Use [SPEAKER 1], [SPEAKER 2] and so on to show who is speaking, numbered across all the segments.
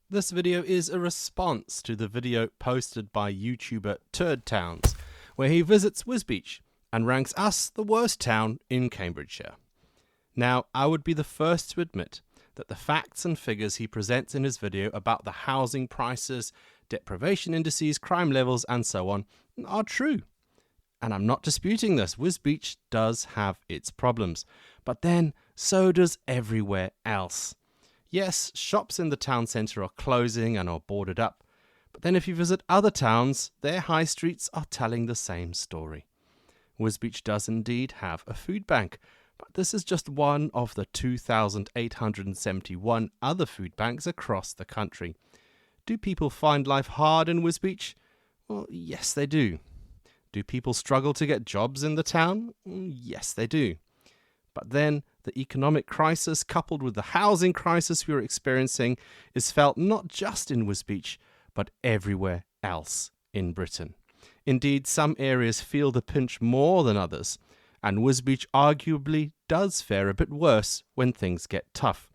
[SPEAKER 1] This video is a response to the video posted by YouTuber Turd Towns, where he visits Wisbech and ranks us the worst town in Cambridgeshire. Now, I would be the first to admit that the facts and figures he presents in his video about the housing prices, deprivation indices, crime levels, and so on are true. And I'm not disputing this. Wisbech does have its problems. But then, so does everywhere else. Yes, shops in the town centre are closing and are boarded up. But then if you visit other towns, their high streets are telling the same story. Wisbech does indeed have a food bank, but this is just one of the 2,871 other food banks across the country. Do people find life hard in Wisbech? Well, yes, they do. Do people struggle to get jobs in the town? Yes, they do. But then the economic crisis coupled with the housing crisis we are experiencing is felt not just in Wisbech, but everywhere else in Britain. Indeed, some areas feel the pinch more than others, and Wisbech arguably does fare a bit worse when things get tough.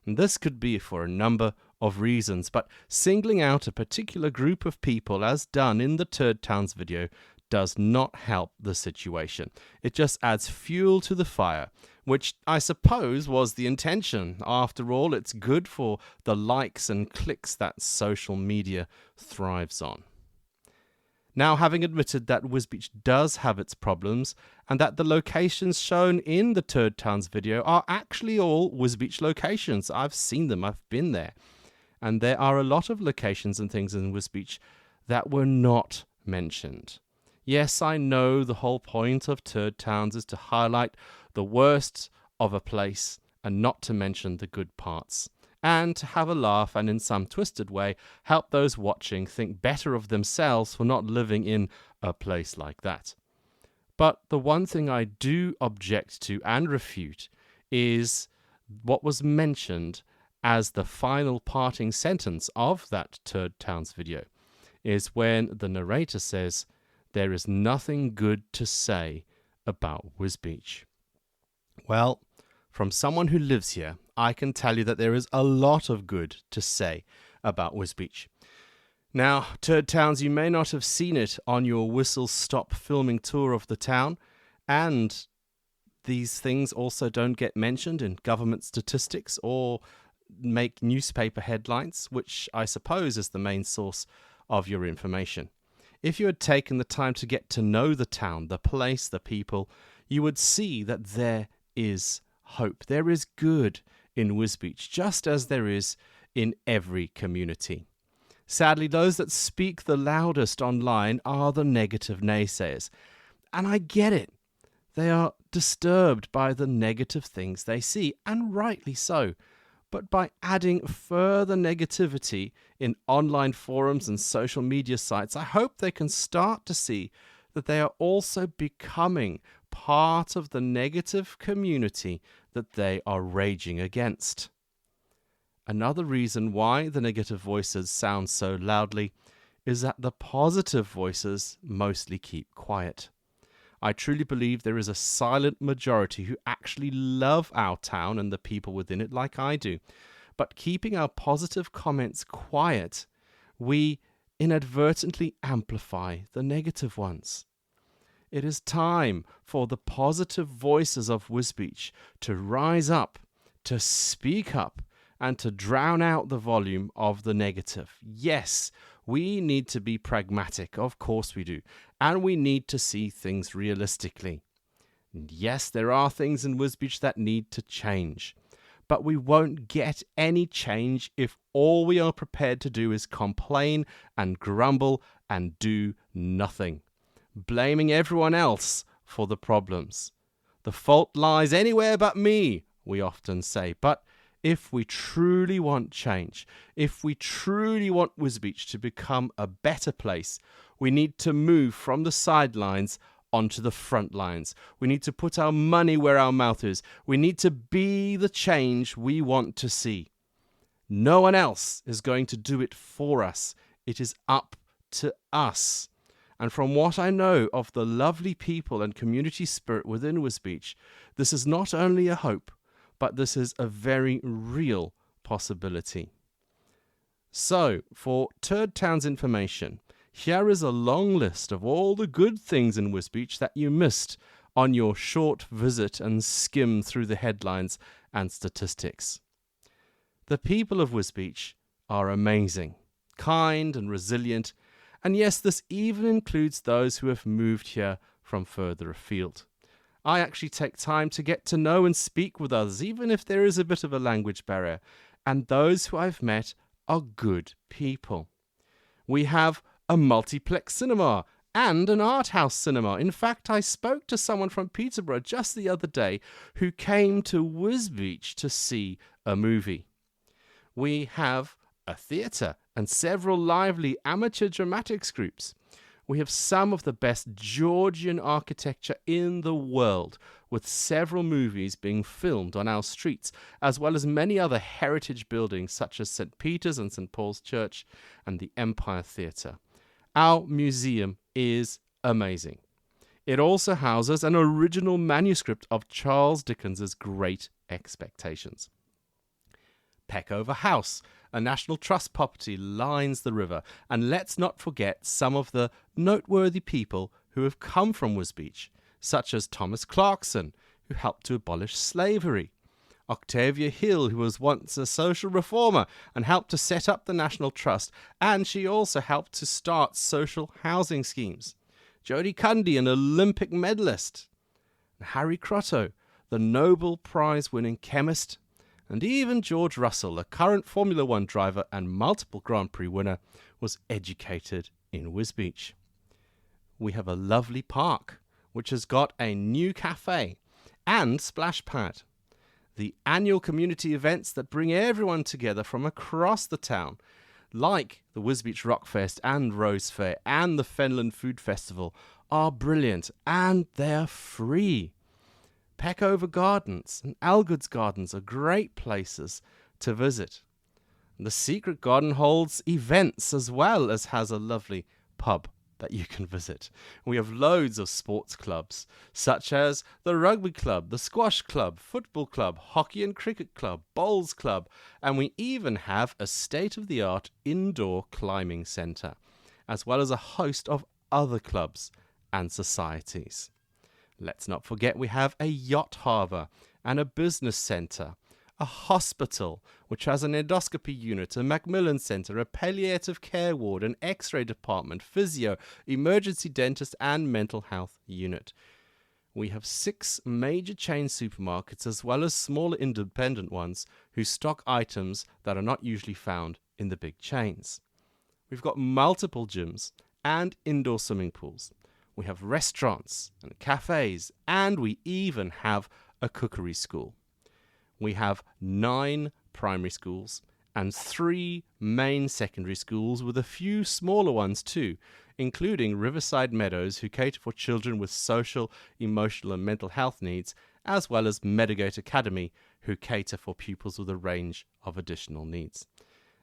[SPEAKER 1] And this could be for a number of reasons, but singling out a particular group of people as done in the Turd Towns video does not help the situation. It just adds fuel to the fire, which I suppose was the intention. After all, it's good for the likes and clicks that social media thrives on. Now, having admitted that Wisbech does have its problems, and that the locations shown in the Turd Towns video are actually all Wisbech locations. I've seen them, I've been there. And there are a lot of locations and things in Wisbech that were not mentioned. Yes, I know the whole point of Turd Towns is to highlight the worst of a place and not to mention the good parts, and to have a laugh and in some twisted way help those watching think better of themselves for not living in a place like that. But the one thing I do object to and refute is what was mentioned as the final parting sentence of that Turd Towns video, is when the narrator says, "There is nothing good to say about Wisbech." Well, from someone who lives here, I can tell you that there is a lot of good to say about Wisbech. Now, Turd Towns, you may not have seen it on your whistle-stop filming tour of the town, and these things also don't get mentioned in government statistics or make newspaper headlines, which I suppose is the main source of your information. If you had taken the time to get to know the town, the place, the people, you would see that there is hope. There is good in Wisbech, just as there is in every community. Sadly, those that speak the loudest online are the negative naysayers. And I get it. They are disturbed by the negative things they see, and rightly so. But by adding further negativity in online forums and social media sites, I hope they can start to see that they are also becoming part of the negative community that they are raging against. Another reason why the negative voices sound so loudly is that the positive voices mostly keep quiet. I truly believe there is a silent majority who actually love our town and the people within it like I do. But keeping our positive comments quiet, we inadvertently amplify the negative ones. It is time for the positive voices of Wisbech to rise up, to speak up, and to drown out the volume of the negative. Yes, we need to be pragmatic, of course we do, and we need to see things realistically. And yes, there are things in Wisbech that need to change, but we won't get any change if all we are prepared to do is complain and grumble and do nothing, blaming everyone else for the problems. The fault lies anywhere but me, we often say, but if we truly want change, if we truly want Wisbech to become a better place, we need to move from the sidelines onto the front lines. We need to put our money where our mouth is. We need to be the change we want to see. No one else is going to do it for us. It is up to us. And from what I know of the lovely people and community spirit within Wisbech, this is not only a hope, but this is a very real possibility. So, for Turd Towns information, here is a long list of all the good things in Wisbech that you missed on your short visit and skim through the headlines and statistics. The people of Wisbech are amazing, kind and resilient, and yes, this even includes those who have moved here from further afield. I actually take time to get to know and speak with others, even if there is a bit of a language barrier, and those who I've met are good people. We have a multiplex cinema and an art house cinema. In fact, I spoke to someone from Peterborough just the other day who came to Wisbech to see a movie. We have a theatre and several lively amateur dramatics groups. We have some of the best Georgian architecture in the world, with several movies being filmed on our streets, as well as many other heritage buildings such as St. Peter's and St. Paul's Church and the Empire Theatre. Our museum is amazing. It also houses an original manuscript of Charles Dickens's Great Expectations. Peckover House, a National Trust property, lines the river, and let's not forget some of the noteworthy people who have come from Wisbech, such as Thomas Clarkson, who helped to abolish slavery, Octavia Hill, who was once a social reformer and helped to set up the National Trust, and she also helped to start social housing schemes, Jodie Cundy, an Olympic medalist, Harry Crotto, the Nobel Prize-winning chemist, and even George Russell, a current Formula One driver and multiple Grand Prix winner, was educated in Wisbech. We have a lovely park, which has got a new cafe and splash pad. The annual community events that bring everyone together from across the town, like the Wisbech Rockfest and Rose Fair and the Fenland Food Festival, are brilliant and they're free. Peckover Gardens and Algood's Gardens are great places to visit. The Secret Garden holds events as well as has a lovely pub that you can visit. We have loads of sports clubs, such as the Rugby Club, the Squash Club, Football Club, Hockey and Cricket Club, Bowls Club, and we even have a state-of-the-art indoor climbing centre, as well as a host of other clubs and societies. Let's not forget we have a yacht harbour and a business centre, a hospital which has an endoscopy unit, a Macmillan Centre, a palliative care ward, an X-ray department, physio, emergency dentist and mental health unit. We have 6 major chain supermarkets as well as smaller independent ones who stock items that are not usually found in the big chains. We've got multiple gyms and indoor swimming pools. We have restaurants and cafes, and we even have a cookery school. We have 9 primary schools and 3 main secondary schools with a few smaller ones too, including Riverside Meadows, who cater for children with social, emotional and mental health needs, as well as Meadowgate Academy, who cater for pupils with a range of additional needs.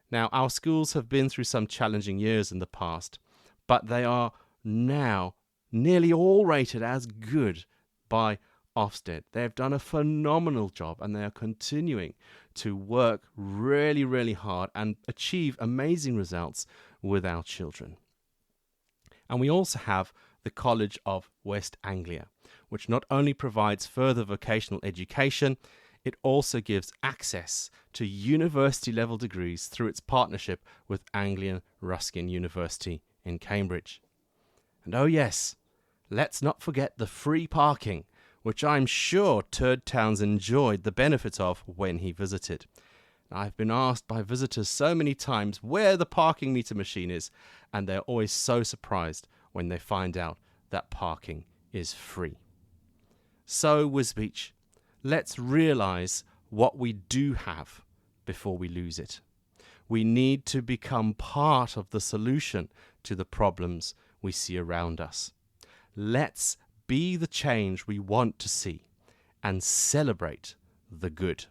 [SPEAKER 1] Now, our schools have been through some challenging years in the past, but they are now nearly all rated as good by Ofsted. They've done a phenomenal job and they are continuing to work really, really hard and achieve amazing results with our children. And we also have the College of West Anglia, which not only provides further vocational education, it also gives access to university-level degrees through its partnership with Anglian Ruskin University in Cambridge. And oh yes, let's not forget the free parking, which I'm sure Turd Towns enjoyed the benefit of when he visited. I've been asked by visitors so many times where the parking meter machine is, and they're always so surprised when they find out that parking is free. So, Wisbech, let's realise what we do have before we lose it. We need to become part of the solution to the problems we see around us. Let's be the change we want to see and celebrate the good.